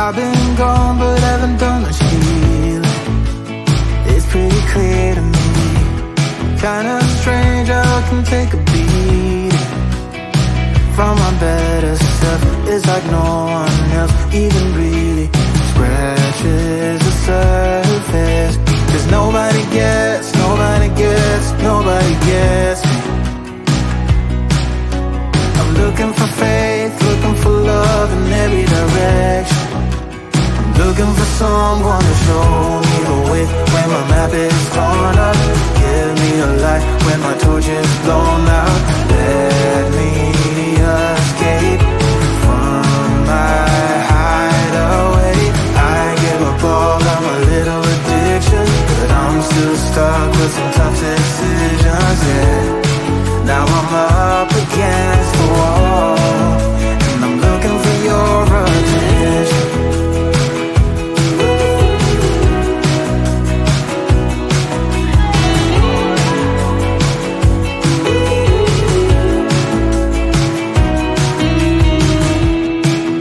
I've been gone but haven't done much healing. It's pretty clear to me, kinda strange how I can take a beating from my better self. It's like no one else even really scratches the surface. 'Cause nobody gets me. I'm looking for faith, looking for love in every direction. I'm looking for someone to show me the way when my map is torn up. Give me a light when my torch is blown out. Let me escape from my hideaway. I give up all of my little addictions, but I'm still stuck with some tough decisions, yeah. Now I'm up against the wall, and I'm looking for your attention.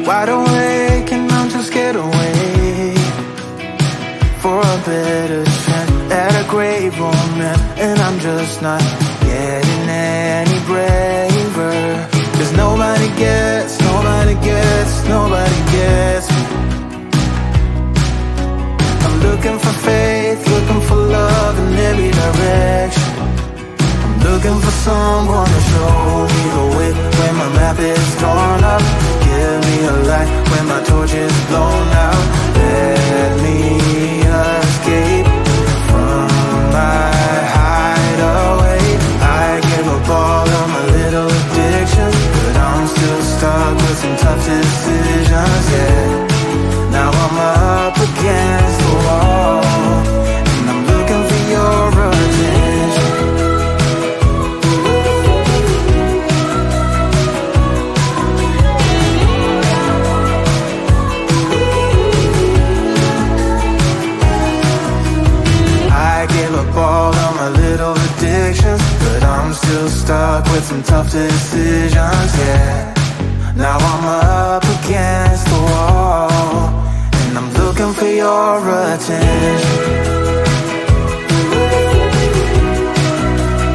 Wide awake and I'm too scared away for a better chance at a great romance, and I'm just not getting any braver. 'Cause nobody gets me. I'm looking for faith, looking for love in every direction. I'm looking for someone to show me the way when my map is torn up. Give me a light when my torch is blown out. Let me escape from my hideaway. I give up all of my little addictions, but I'm still stuck with some tough decisions, yeah. Now I'm up against the wall, and I'm looking for your attention. I give up all of my little addictions, but I'm still stuck with some tough decisions, yeah. Now I'm up against the wall, and I'm looking for your attention.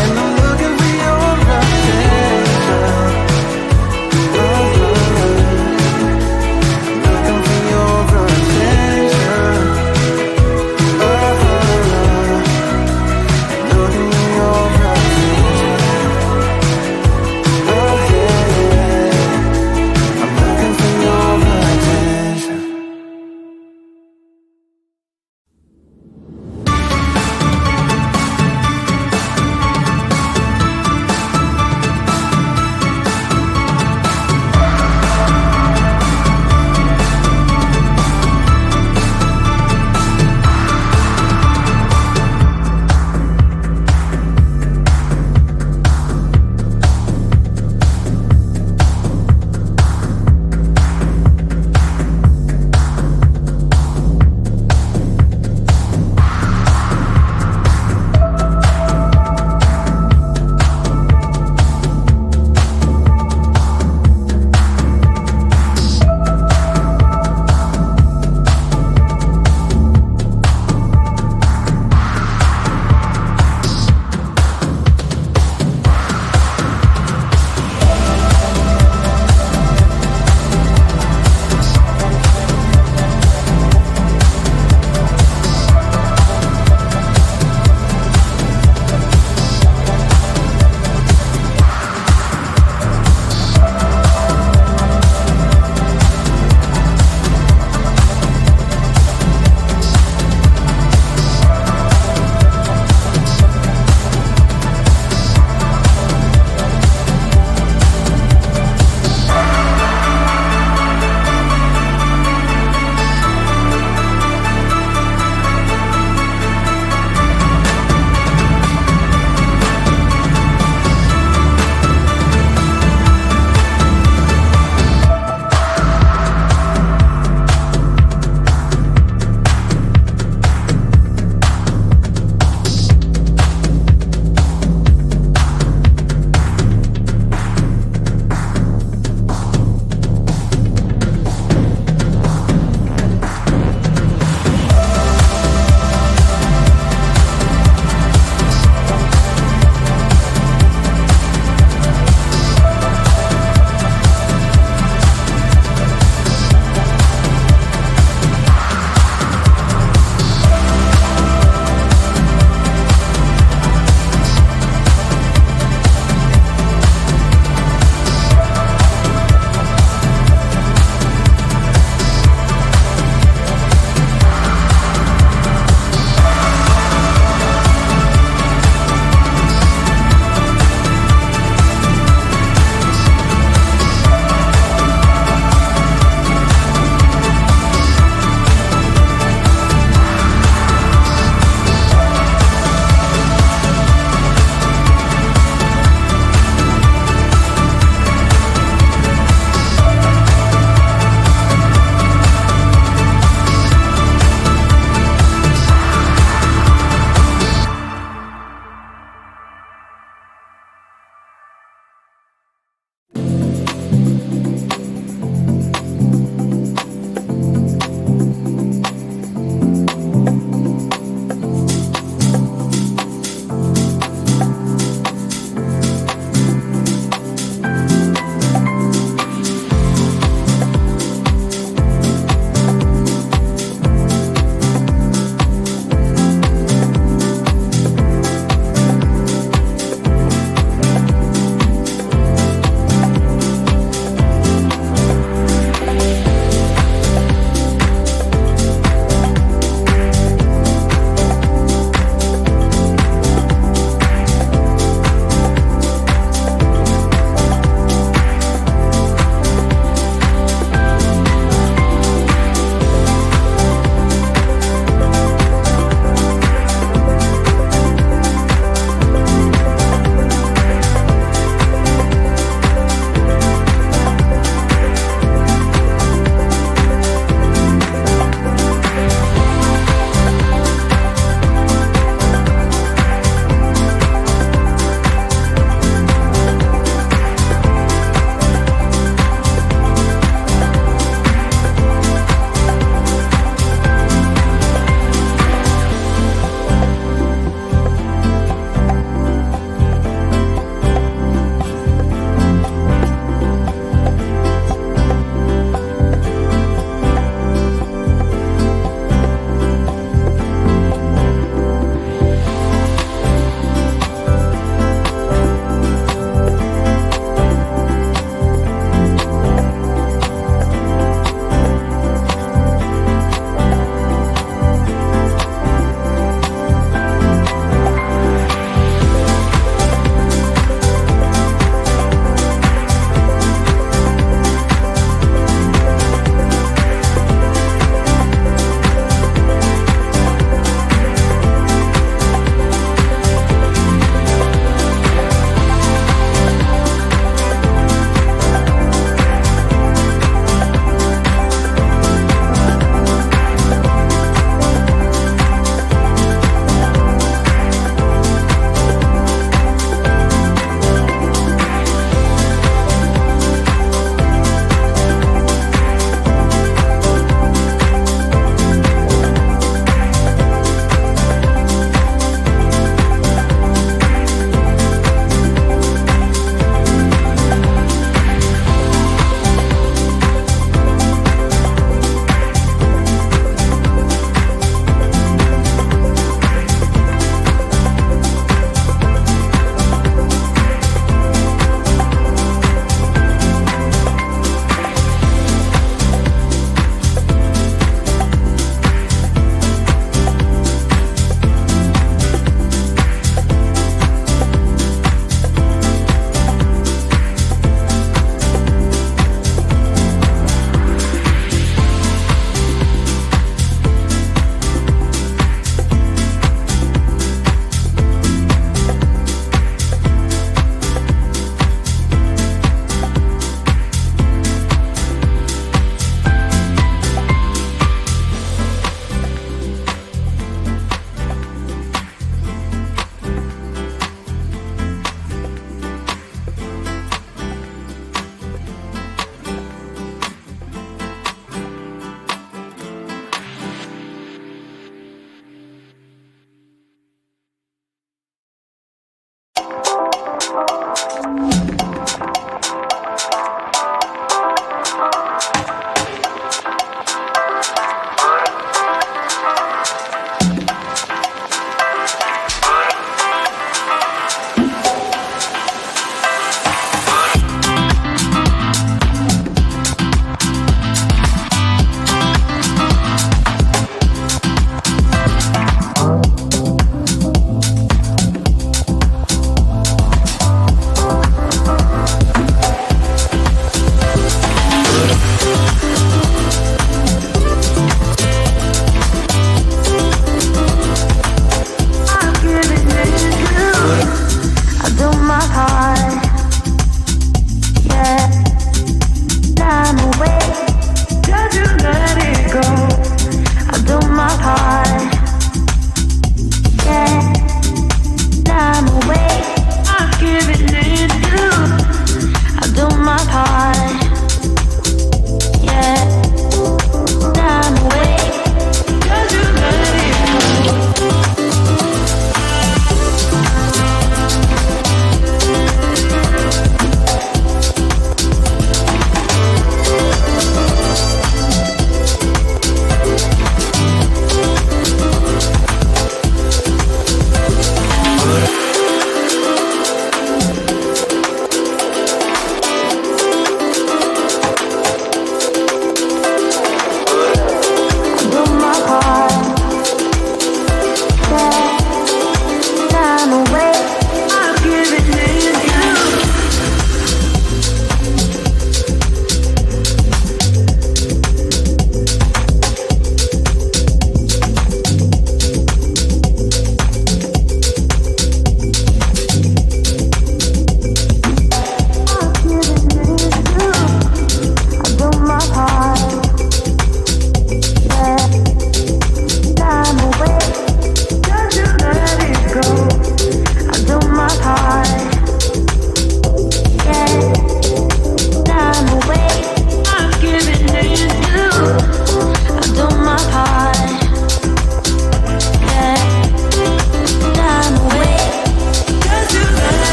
And I'm looking for your attention. Looking for your attention. Looking for your attention. I'm looking for your attention.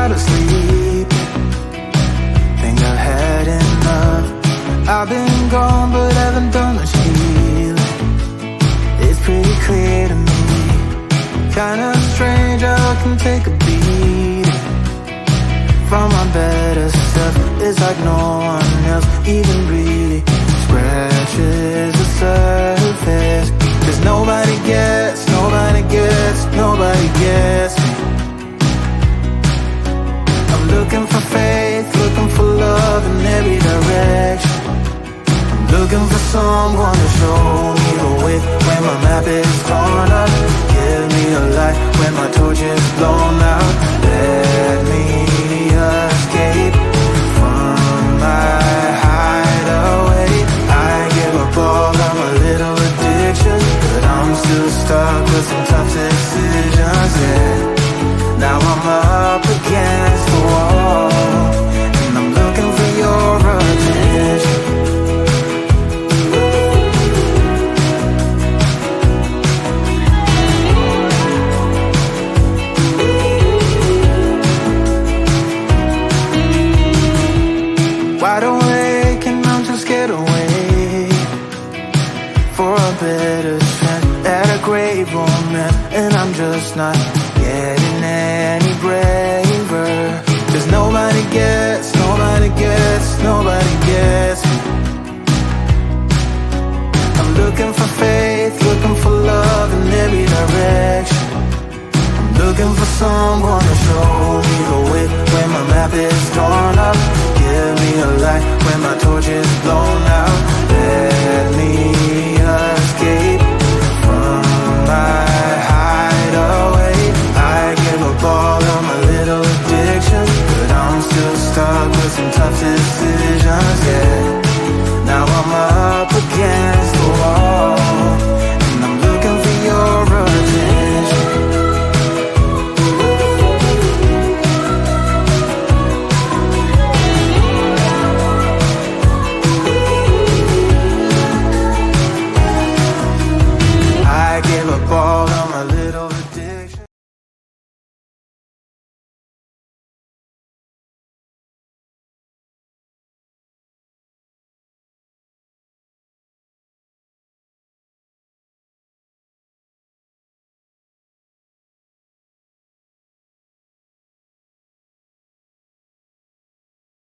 out of sleep. Think I've had enough. I've been gone but haven't done much healing. It's pretty clear to me, kinda strange how I can take a beating from my better self. It's like no one else even really scratches the surface. 'Cause nobody gets, nobody gets, nobody gets me. I'm looking for faith, looking for love in every direction. I'm looking for someone to show me the way when my map is torn up. Give me a light when my torch is blown out. Let me escape from my hideaway. I give up all of my little addictions, but I'm still stuck with some tough decisions, yeah. Now I'm up against the wall, and I'm looking for your attention. Wide awake and I'm just scared away for a better chance at a great romance, and I'm just not getting any braver. 'Cause nobody gets, nobody gets, nobody gets me. I'm looking for faith, looking for love in every direction. I'm looking for someone to show me the way when my map is torn up. Give me a light when my torch is blown out.